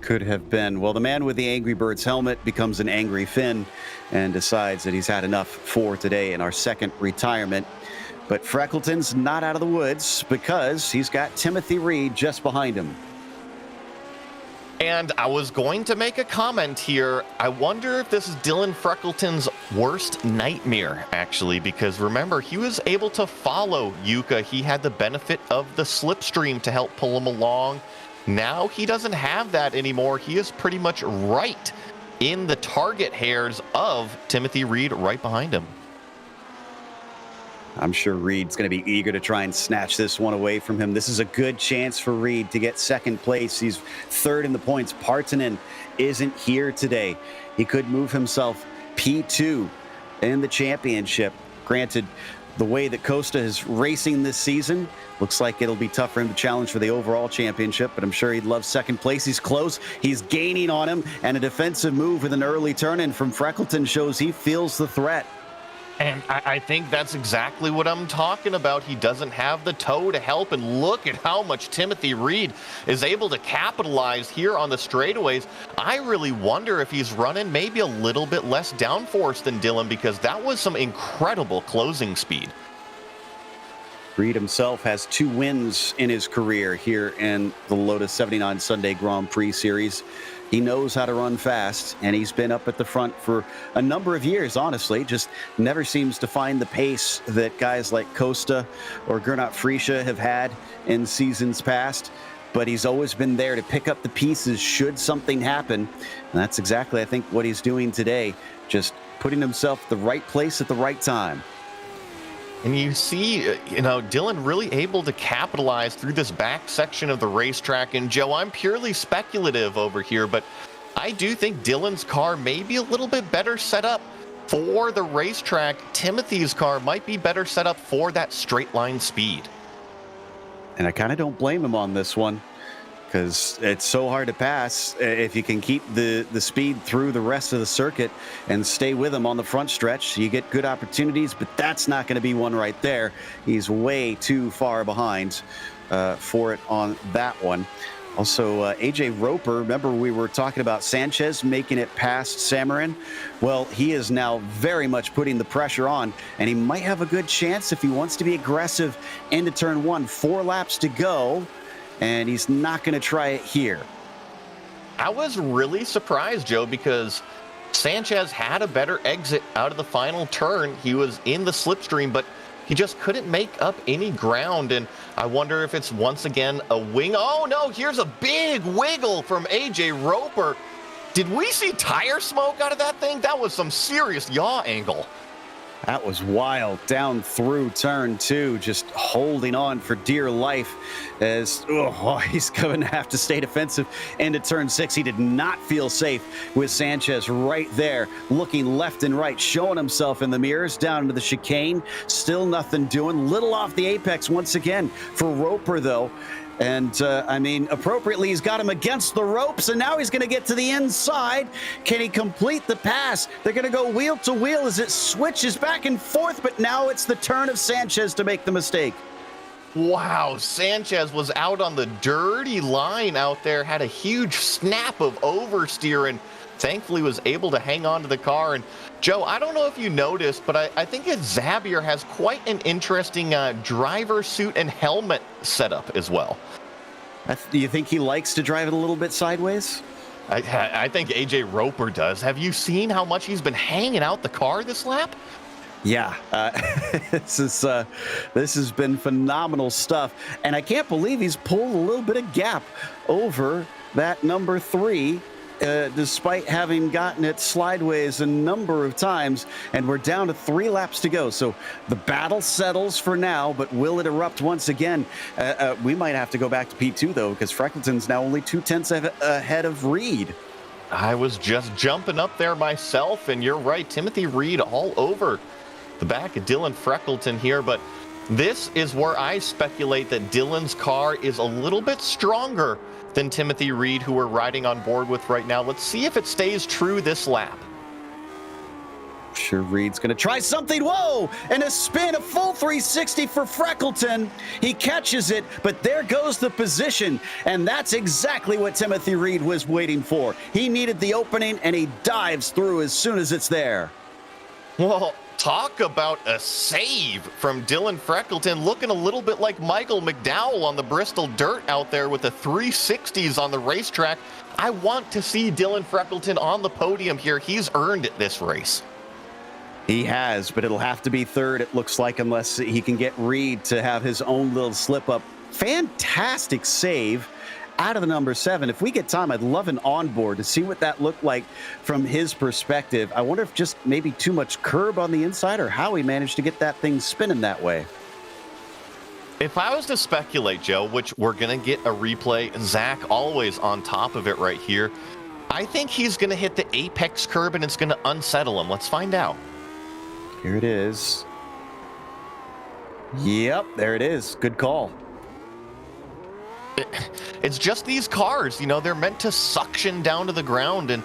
Could have been. Well, the man with the Angry Birds helmet becomes an angry Finn and decides that he's had enough for today in our second retirement. But Freckleton's not out of the woods, because he's got Timothy Reed just behind him. And I was going to make a comment here. I wonder if this is Dylan Freckleton's worst nightmare, actually, because remember, he was able to follow Yuka. He had the benefit of the slipstream to help pull him along. Now he doesn't have that anymore. He is pretty much right in the target hairs of Timothy Reed right behind him. I'm sure Reed's going to be eager to try and snatch this one away from him. This is a good chance for Reed to get second place. He's third in the points. Partanen isn't here today. He could move himself P2 in the championship. Granted, the way that Costa is racing this season, looks like it'll be tough for him to challenge for the overall championship, but I'm sure he'd love second place. He's close. He's gaining on him, and a defensive move with an early turn-in from Freckleton shows he feels the threat. And I think that's exactly what I'm talking about. He doesn't have the toe to help, and look at how much Timothy Reed is able to capitalize here on the straightaways. I really wonder if he's running maybe a little bit less downforce than Dylan, because that was some incredible closing speed. Reed himself has 2 wins in his career here in the Lotus 79 Sunday Grand Prix Series. He knows how to run fast, and he's been up at the front for a number of years, honestly. Just never seems to find the pace that guys like Costa or Gernot Friesche have had in seasons past. But he's always been there to pick up the pieces should something happen. And that's exactly, I think, what he's doing today. Just putting himself the right place at the right time. And you see, Dylan really able to capitalize through this back section of the racetrack. And Joe, I'm purely speculative over here, but I do think Dylan's car may be a little bit better set up for the racetrack. Timothy's car might be better set up for that straight line speed. And I kind of don't blame him on this one, because it's so hard to pass if you can keep the speed through the rest of the circuit and stay with him on the front stretch. You get good opportunities, but that's not going to be one right there. He's way too far behind for it on that one. Also, AJ Roper, remember we were talking about Sanchez making it past Samarin? Well, he is now very much putting the pressure on, and he might have a good chance if he wants to be aggressive into turn 1. 4 laps to go. And he's not going to try it here. I was really surprised, Joe, because Sanchez had a better exit out of the final turn. He was in the slipstream, but he just couldn't make up any ground. And I wonder if it's once again a wing. Oh, no, here's a big wiggle from AJ Roper. Did we see tire smoke out of that thing? That was some serious yaw angle. That was wild. Down through turn 2, just holding on for dear life as he's going to have to stay defensive into turn 6. He did not feel safe with Sanchez right there, looking left and right, showing himself in the mirrors down into the chicane. Still nothing doing. Little off the apex once again for Roper, though. And, appropriately, he's got him against the ropes, and now he's going to get to the inside. Can he complete the pass? They're going to go wheel to wheel as it switches back and forth, but now it's the turn of Sanchez to make the mistake. Wow, Sanchez was out on the dirty line out there, had a huge snap of oversteer, and thankfully was able to hang on to the car. And Joe, I don't know if you noticed, but I think Xavier has quite an interesting driver suit and helmet setup as well. Do you think he likes to drive it a little bit sideways? I think AJ Roper does. Have you seen how much he's been hanging out the car this lap? Yeah, this has been phenomenal stuff. And I can't believe he's pulled a little bit of gap over that number 3. Despite having gotten it slideways a number of times, and we're down to 3 laps to go. So the battle settles for now, but will it erupt once again? We might have to go back to P2, though, because Freckleton's now only 0.2 ahead of Reed. I was just jumping up there myself, and you're right, Timothy Reed all over the back of Dylan Freckleton here, but this is where I speculate that Dylan's car is a little bit stronger than Timothy Reed, who we're riding on board with right now. Let's see if it stays true this lap. Sure, Reed's going to try something. Whoa! And a spin, a full 360 for Freckleton. He catches it, but there goes the position. And that's exactly what Timothy Reed was waiting for. He needed the opening, and he dives through as soon as it's there. Well, talk about a save from Dylan Freckleton, looking a little bit like Michael McDowell on the Bristol Dirt out there with the 360s on the racetrack. I want to see Dylan Freckleton on the podium here. He's earned it this race. He has, but it'll have to be third, it looks like, unless he can get Reed to have his own little slip up. Fantastic save out of the number 7. If we get time, I'd love an onboard to see what that looked like from his perspective. I wonder if just maybe too much curb on the inside or how he managed to get that thing spinning that way. If I was to speculate, Joe, which we're going to get a replay, Zach always on top of it right here, I think he's going to hit the apex curb and it's going to unsettle him. Let's find out. Here it is. Yep, there it is. Good call. It's just these cars, you know, they're meant to suction down to the ground, and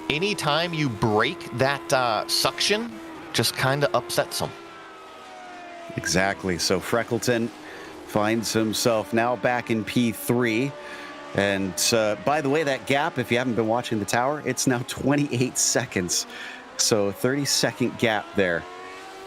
anytime you break that suction, just kind of upsets them. Exactly. So Freckleton finds himself now back in P3. And by the way, that gap, if you haven't been watching the tower, it's now 28 seconds. So 30-second gap there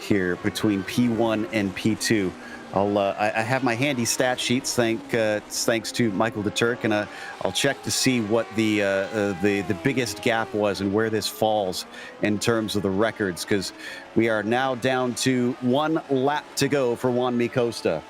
here between P1 and P2. I have my handy stat sheets, thanks to Michael DeTurk, and I'll check to see what the biggest gap was and where this falls in terms of the records, because we are now down to 1 lap to go for Juan Costa.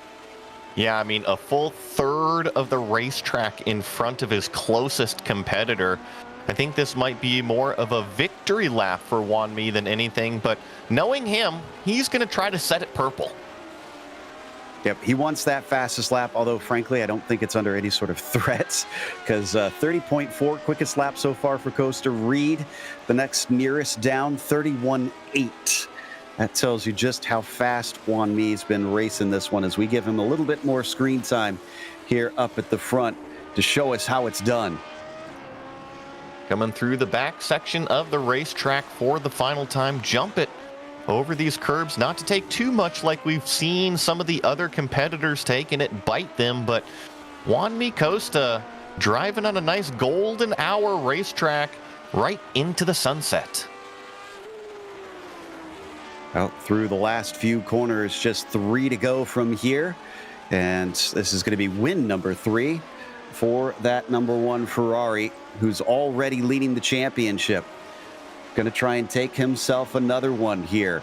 Yeah, I mean, a full third of the racetrack in front of his closest competitor. I think this might be more of a victory lap for Juan than anything, but knowing him, he's going to try to set it purple. Yep, he wants that fastest lap, although frankly, I don't think it's under any sort of threats, because 30.4 quickest lap so far for Costa. Reed, the next nearest down, 31.8. That tells you just how fast Juan Mi's been racing this one, as we give him a little bit more screen time here up at the front to show us how it's done. Coming through the back section of the racetrack for the final time. Jump it over these curbs, not to take too much like we've seen some of the other competitors take and it bite them, but Juan Costa driving on a nice golden hour racetrack right into the sunset. Out through the last few corners, just 3 to go from here, and this is going to be win number 3 for that number 1 Ferrari, who's already leading the championship. Going to try and take himself another one here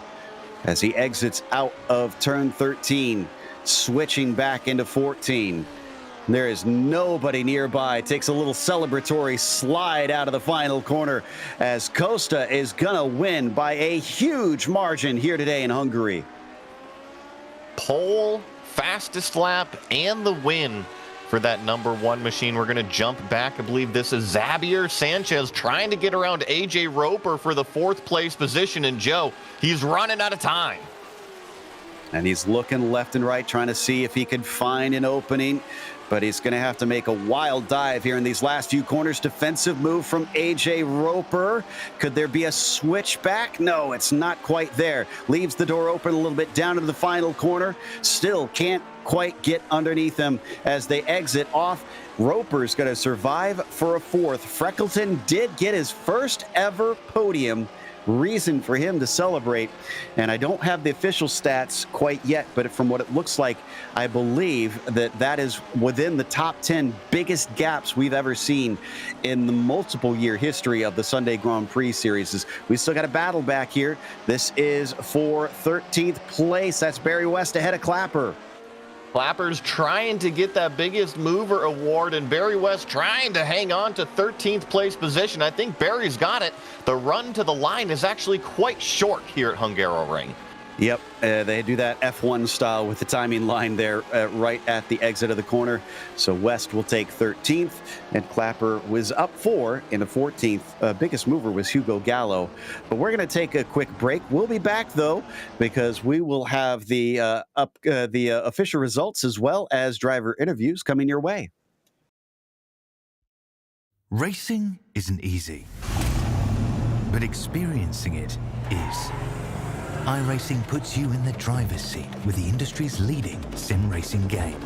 as he exits out of turn 13, switching back into 14. There is nobody nearby. Takes a little celebratory slide out of the final corner as Costa is going to win by a huge margin here today in Hungary. Pole, fastest lap, and the win for that number 1 machine. We're going to jump back. I believe this is Xavier Sanchez trying to get around AJ Roper for the 4th place position. And Joe, he's running out of time. And he's looking left and right, trying to see if he can find an opening. But he's going to have to make a wild dive here in these last few corners. Defensive move from AJ Roper. Could there be a switch back? No, it's not quite there. Leaves the door open a little bit down to the final corner. Still can't quite get underneath them as they exit off. Roper's going to survive for a 4th. Freckleton did get his first ever podium. Reason for him to celebrate. And I don't have the official stats quite yet, but from what it looks like, I believe that is within the top 10 biggest gaps we've ever seen in the multiple year history of the Sunday Grand Prix series. We still got a battle back here. This is for 13th place. That's Barry West ahead of Clapper. Clapper's trying to get that biggest mover award, and Barry West trying to hang on to 13th place position. I think Barry's got it. The run to the line is actually quite short here at Hungaroring. Yep, they do that F1 style with the timing line there right at the exit of the corner. So West will take 13th, and Clapper was up 4 in the 14th. Biggest mover was Hugo Gallo. But we're going to take a quick break. We'll be back, though, because we will have the official results as well as driver interviews coming your way. Racing isn't easy, but experiencing it is. iRacing puts you in the driver's seat with the industry's leading sim racing game.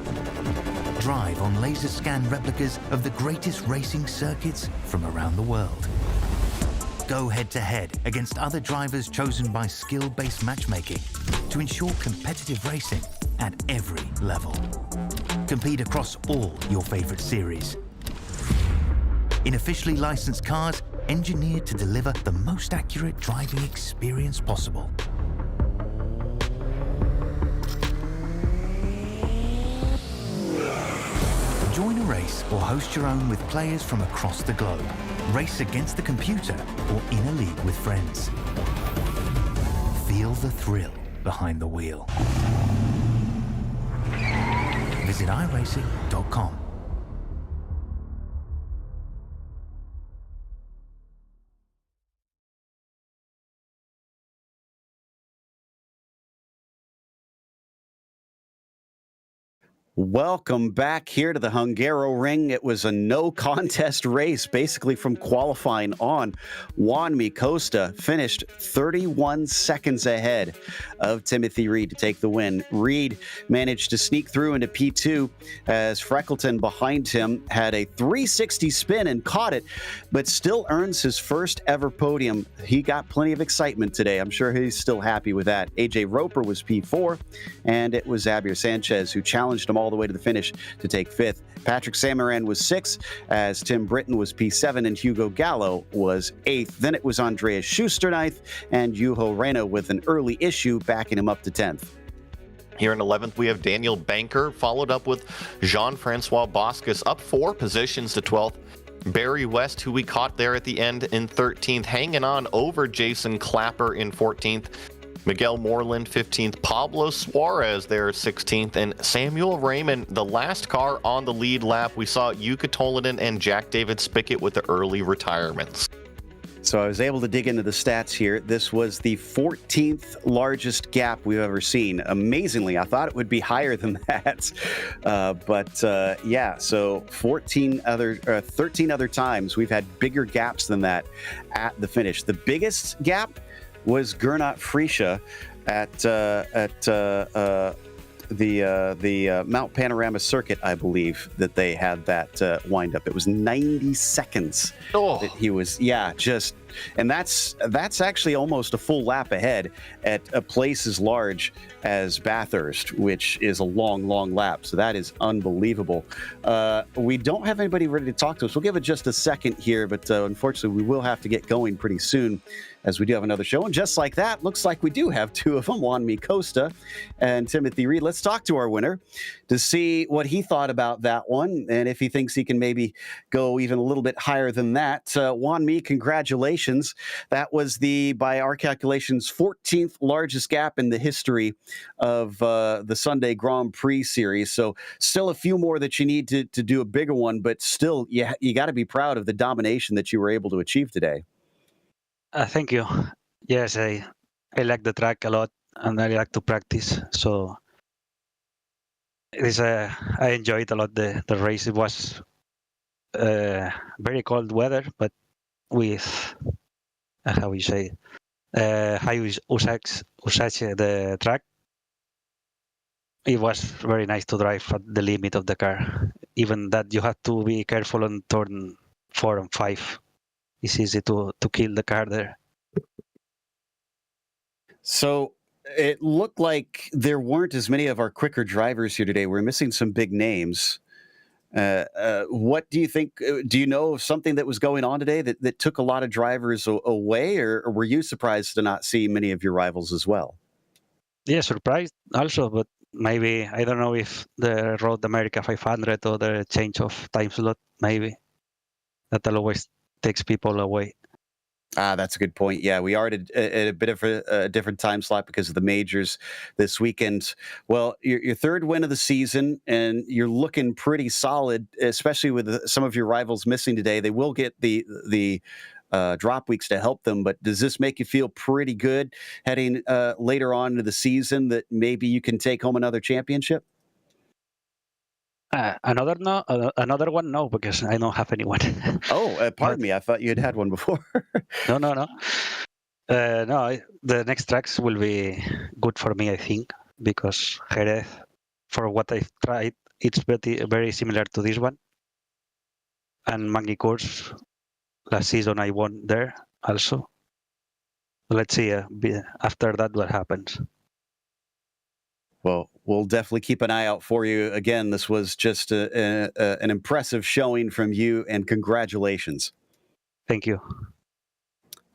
Drive on laser scan replicas of the greatest racing circuits from around the world. Go head-to-head against other drivers chosen by skill-based matchmaking to ensure competitive racing at every level. Compete across all your favorite series. In officially licensed cars, engineered to deliver the most accurate driving experience possible. Join a race or host your own with players from across the globe. Race against the computer or in a league with friends. Feel the thrill behind the wheel. Visit iRacing.com. Welcome back here to the Hungaroring. It was a no-contest race, basically from qualifying on. Juanmi Costa finished 31 seconds ahead of Timothy Reed to take the win. Reed managed to sneak through into P2 as Freckleton behind him had a 360 spin and caught it, but still earns his first ever podium. He got plenty of excitement today. I'm sure he's still happy with that. AJ Roper was P4, and it was Xavier Sanchez who challenged him all the way to the finish to take fifth. Patrick Samaran was 6th, as Tim Britton was P7 and Hugo Gallo was 8th. Then it was Andreas Schuster 9th and Juho Reina with an early issue backing him up to 10th. Here in 11th, we have Daniel Banker, followed up with Jean-Francois Boscus, up 4 positions to 12th. Barry West, who we caught there at the end, in 13th, hanging on over Jason Clapper in 14th. Miguel Moreland, 15th. Pablo Suarez there, 16th. And Samuel Raymond, the last car on the lead lap. We saw Jukka Tolinen and Jack David Spickett with the early retirements. So I was able to dig into the stats here. This was the 14th largest gap we've ever seen. Amazingly, I thought it would be higher than that. Yeah, so 13 other times we've had bigger gaps than that at the finish. The biggest gap was Gernot Frische at the Mount Panorama Circuit, I believe, that they had that wind up. It was 90 seconds that he was, and that's actually almost a full lap ahead at a place as large as Bathurst, which is a long, long lap. So that is unbelievable. We don't have anybody ready to talk to us. We'll give it just a second here, but unfortunately, we will have to get going pretty soon, as we do have another show. And just like that, looks like we do have two of them, Juanmi Costa and Timothy Reed. Let's talk to our winner to see what he thought about that one and if he thinks he can maybe go even a little bit higher than that. Juanmi, congratulations. That was by our calculations, 14th largest gap in the history of the Sunday Grand Prix series. So still a few more that you need to do a bigger one, but still, you got to be proud of the domination that you were able to achieve today. Thank you. Yes, I like the track a lot, and I like to practice. So I enjoyed a lot the race. It was very cold weather, but with how you say high usage the track. It was very nice to drive at the limit of the car. Even that you have to be careful on turn 4 and 5. It's easy to kill the car there. So it looked like there weren't as many of our quicker drivers here today. We're missing some big names. What do you think? Do you know of something that was going on today that took a lot of drivers away, or were you surprised to not see many of your rivals as well? Yeah, surprised also, but maybe, I don't know if the Road America 500 or the change of time slot, maybe that always takes people away. That's a good point. Yeah, we are at a bit of a different time slot because of the majors this weekend. Well, your third win of the season, and you're looking pretty solid, especially with some of your rivals missing today. They will get the drop weeks to help them, but does this make you feel pretty good heading later on into the season that maybe you can take home another championship? Another one, no, because I don't have anyone. Pardon me. I thought you had one before. No. No, the next tracks will be good for me, I think, because Jerez, for what I've tried, it's very similar to this one. And Magny Course, last season I won there also. Let's see after that what happens. Well, we'll definitely keep an eye out for you. Again, this was just an impressive showing from you, and congratulations. Thank you.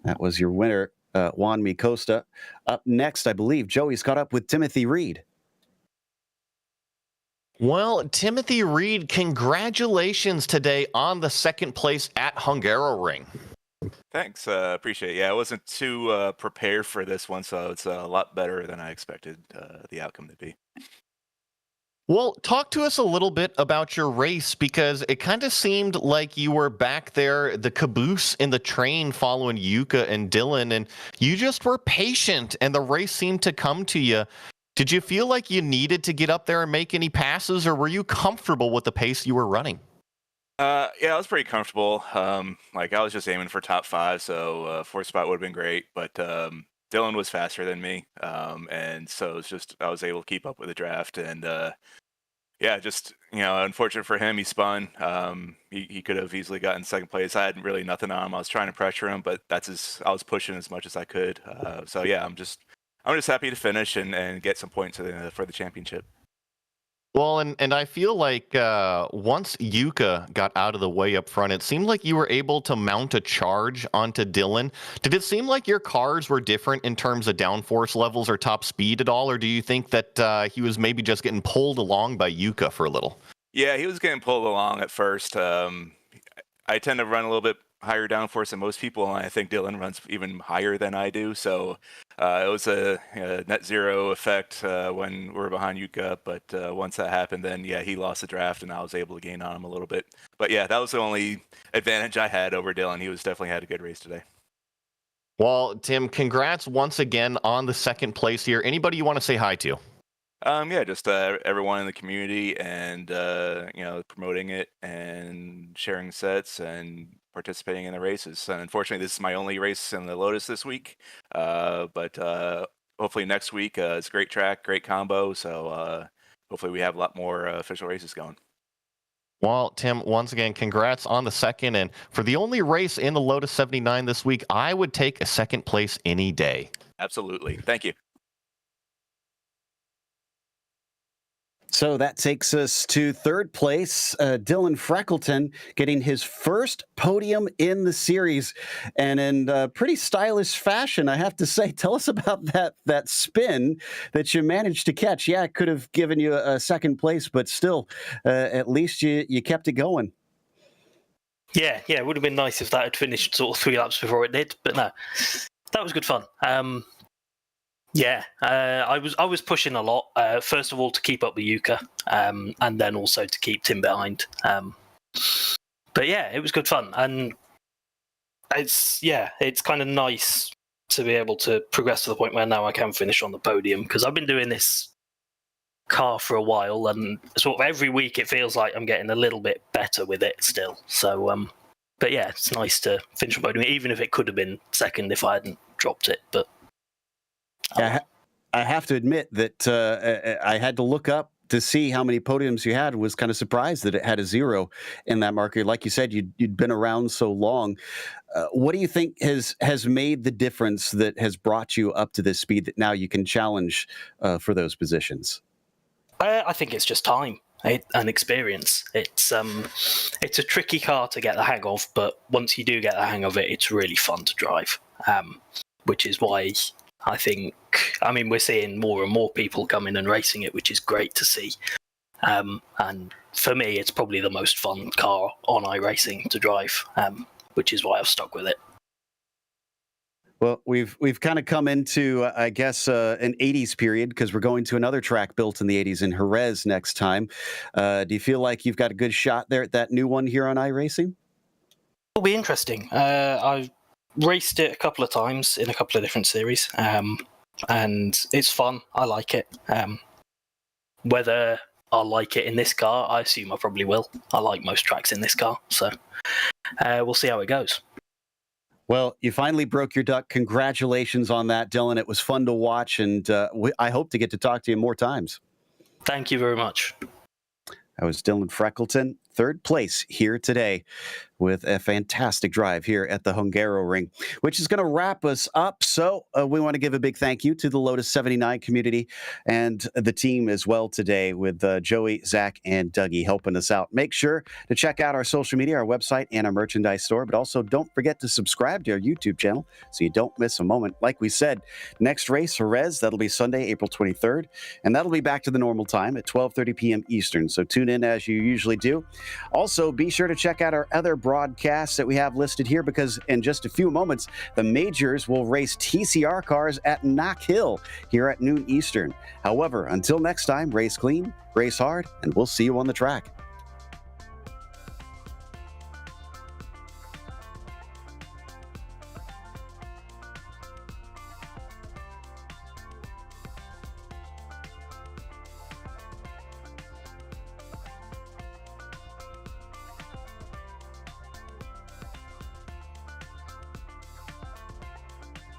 That was your winner, Juanmi Costa. Up next, I believe, Joey's caught up with Timothy Reed. Well, Timothy Reed, congratulations today on the second place at Hungaroring. Thanks, appreciate it. Yeah, I wasn't too prepared for this one, so it's a lot better than I expected the outcome to be. Well, talk to us a little bit about your race, because it kind of seemed like you were back there, the caboose in the train following Yuka and Dylan, and you just were patient and the race seemed to come to you. Did you feel like you needed to get up there and make any passes, or were you comfortable with the pace you were running? Yeah, I was pretty comfortable. Like I was just aiming for top 5, so fourth spot would have been great. But Dylan was faster than me, and so it's just I was able to keep up with the draft. And yeah, just unfortunate for him, he spun. He could have easily gotten second place. I had really nothing on him. I was trying to pressure him, but I was pushing as much as I could. So yeah, I'm just happy to finish and get some points for the championship. Well, and I feel like once Yuka got out of the way up front, it seemed like you were able to mount a charge onto Dylan. Did it seem like your cars were different in terms of downforce levels or top speed at all, or do you think that he was maybe just getting pulled along by Yuka for a little? Yeah, he was getting pulled along at first. I tend to run a little bit higher downforce than most people, and I think Dylan runs even higher than I do. So it was a net zero effect when we were behind Yuka. But once that happened, then yeah, he lost the draft, and I was able to gain on him a little bit. But yeah, that was the only advantage I had over Dylan. He definitely had a good race today. Well, Tim, congrats once again on the second place here. Anybody you want to say hi to? Yeah, just everyone in the community, and promoting it and sharing sets and participating in the races. And unfortunately, this is my only race in the Lotus this week. But hopefully next week, it's a great track, great combo. So hopefully we have a lot more official races going. Well, Tim, once again, congrats on the second. And for the only race in the Lotus 79 this week, I would take a second place any day. Absolutely. Thank you. So that takes us to third place, Dylan Freckleton getting his first podium in the series, and in pretty stylish fashion, I have to say. Tell us about that spin that you managed to catch. Yeah, it could have given you a second place, but still, at least you kept it going. Yeah, it would have been nice if that had finished sort of 3 laps before it did, but no, that was good fun. I was pushing a lot. First of all, to keep up with Yuka, and then also to keep Tim behind. But yeah, it was good fun, and it's kind of nice to be able to progress to the point where now I can finish on the podium, because I've been doing this car for a while, and sort of every week it feels like I'm getting a little bit better with it still. So, but yeah, it's nice to finish on the podium, even if it could have been second if I hadn't dropped it, but. I have to admit that I had to look up to see how many podiums you had. Was kind of surprised that it had a 0 in that marker. Like you said, you'd been around so long. What do you think has made the difference that has brought you up to this speed that now you can challenge for those positions? I think it's just time and experience. It's a tricky car to get the hang of, but once you do get the hang of it, it's really fun to drive, which is why we're seeing more and more people coming and racing it, which is great to see. And for me, it's probably the most fun car on iRacing to drive, which is why I've stuck with it. Well, we've kind of come into, I guess, an 80s period, because we're going to another track built in the 80s in Jerez next time. Do you feel like you've got a good shot there at that new one here on iRacing? It'll be interesting. I've raced it a couple of times in a couple of different series, and it's fun. I like it. Whether I'll like it in this car, I assume I probably will. I like most tracks in this car, so we'll see how it goes. Well, you finally broke your duck. Congratulations on that, Dylan. It was fun to watch, and I hope to get to talk to you more times. Thank you very much. That was Dylan Freckleton. third place here today with a fantastic drive here at the Hungaroring, which is going to wrap us up. So we want to give a big thank you to the Lotus 79 community and the team as well today with Joey, Zach, and Dougie helping us out. Make sure to check out our social media, our website, and our merchandise store, but also don't forget to subscribe to our YouTube channel so you don't miss a moment. Like we said, next race, Jerez, that'll be Sunday, April 23rd, and that'll be back to the normal time at 12:30 p.m. Eastern. So tune in as you usually do. Also, be sure to check out our other broadcasts that we have listed here, because in just a few moments, the majors will race TCR cars at Knock Hill here at noon Eastern. However, until next time, race clean, race hard, and we'll see you on the track.